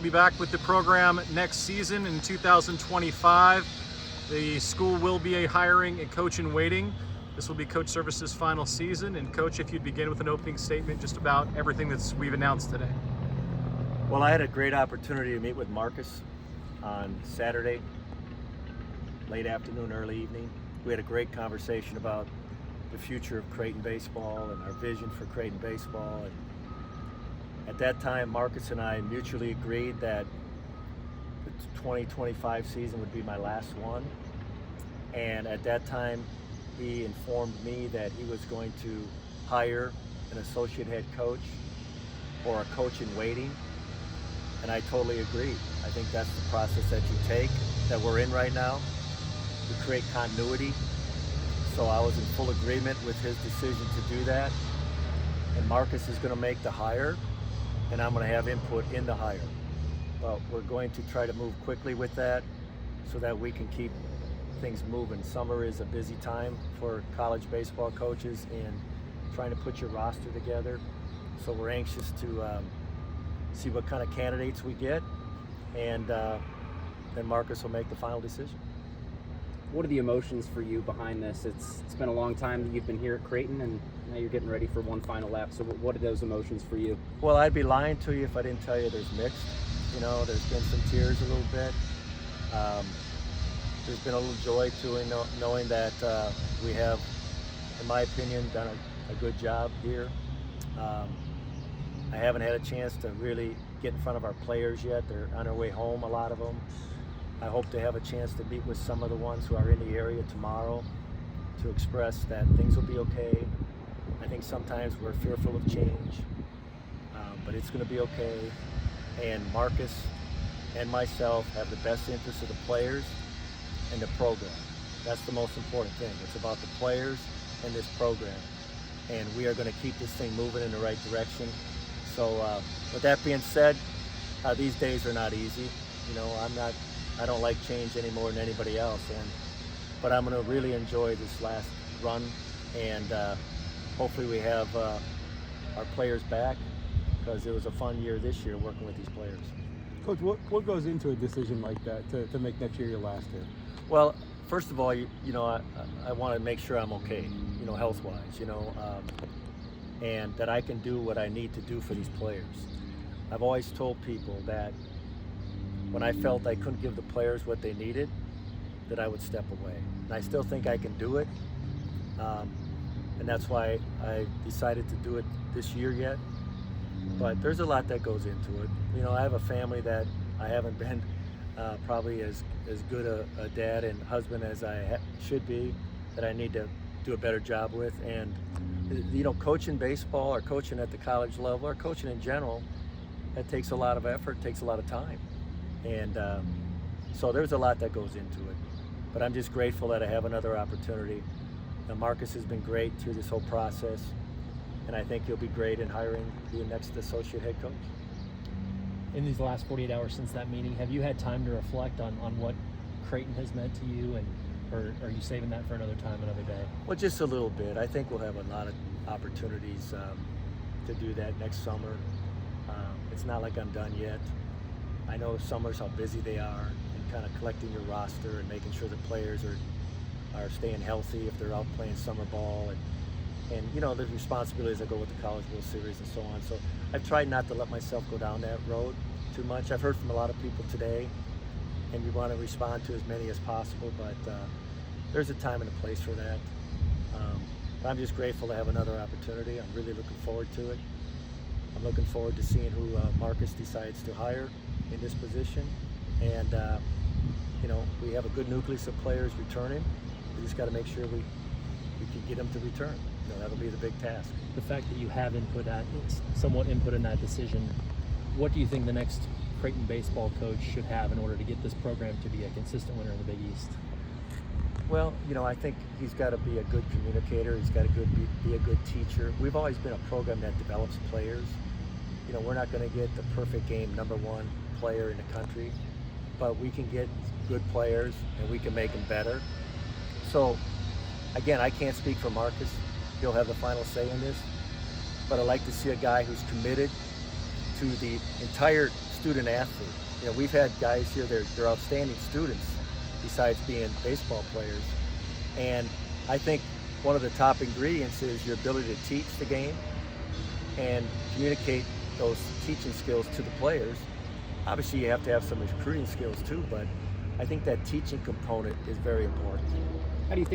We'll be back with the program next season in 2025. The school will be hiring a coach in waiting. This will be Coach Servais' final season. And Coach, if you'd begin with an opening statement just about everything we've announced today. Well, I had a great opportunity to meet with Marcus on Saturday, late afternoon, early evening. We had a great conversation about the future of Creighton baseball and our vision for Creighton baseball. And at that time, Marcus and I mutually agreed that the 2025 season would be my last one. And at that time, he informed me that he was going to hire an associate head coach or a coach in waiting. And I totally agreed. I think that's the process that you take, that we're in right now, to create continuity. So I was in full agreement with his decision to do that. And Marcus is going to make the hire, and I'm going to have input in the hire. But we're going to try to move quickly with that so that we can keep things moving. Summer is a busy time for college baseball coaches in trying to put your roster together. So we're anxious to see what kind of candidates we get, and then Marcus will make the final decision. What are the emotions for you behind this? It's been a long time that you've been here at Creighton, and now you're getting ready for one final lap. So what are those emotions for you? Well, I'd be lying to you if I didn't tell you there's mixed. You know, there's been some tears a little bit. There's been a little joy to knowing that we have, in my opinion, done a good job here. I haven't had a chance to really get in front of our players yet. They're on their way home, a lot of them. I hope to have a chance to meet with some of the ones who are in the area tomorrow to express that things will be okay. I think sometimes we're fearful of change, but it's going to be okay. And Marcus and myself have the best interests of the players and the program. That's the most important thing. It's about the players and this program. And we are going to keep this thing moving in the right direction. So with that being said, these days are not easy. You know, I don't like change any more than anybody else. But I'm going to really enjoy this last run, and hopefully we have our players back, because it was a fun year this year working with these players. Coach, what goes into a decision like that to make next year your last year? Well, first of all, you know, I want to make sure I'm okay, you know, health-wise, you know, and that I can do what I need to do for these players. I've always told people that when I felt I couldn't give the players what they needed, that I would step away. And I still think I can do it, and that's why I decided to do it this year yet. But there's a lot that goes into it. You know, I have a family that I haven't been probably as good a dad and husband as I should be, that I need to do a better job with. And you know, coaching baseball or coaching at the college level or coaching in general, that takes a lot of effort, takes a lot of time. And so there's a lot that goes into it. But I'm just grateful that I have another opportunity. And Marcus has been great through this whole process, and I think he'll be great in hiring the next associate head coach. In these last 48 hours since that meeting, have you had time to reflect on what Creighton has meant to you, or are you saving that for another time, another day? Well, just a little bit. I think we'll have a lot of opportunities to do that next summer. It's not like I'm done yet. I know summers how busy they are, and kind of collecting your roster and making sure the players are staying healthy if they're out playing summer ball, and you know, there's responsibilities that go with the College World Series and so on. So I've tried not to let myself go down that road too much. I've heard from a lot of people today, and you want to respond to as many as possible, but there's a time and a place for that. But I'm just grateful to have another opportunity. I'm really looking forward to it. I'm looking forward to seeing who Marcus decides to hire in this position. And you know, we have a good nucleus of players returning. We just got to make sure we can get them to return. You know, that'll be the big task. The fact that you have somewhat input in that decision, what do you think the next Creighton baseball coach should have in order to get this program to be a consistent winner in the Big East? Well, you know, I think he's got to be a good communicator. He's got to be a good teacher. We've always been a program that develops players. You know, we're not going to get the perfect game #1 player in the country, but we can get good players and we can make them better. So, again, I can't speak for Marcus. He'll have the final say in this, but I'd like to see a guy who's committed to the entire student athlete. You know, we've had guys here, they're outstanding students besides being baseball players. And I think one of the top ingredients is your ability to teach the game and communicate those teaching skills to the players. Obviously, you have to have some recruiting skills too, but I think that teaching component is very important. How do you think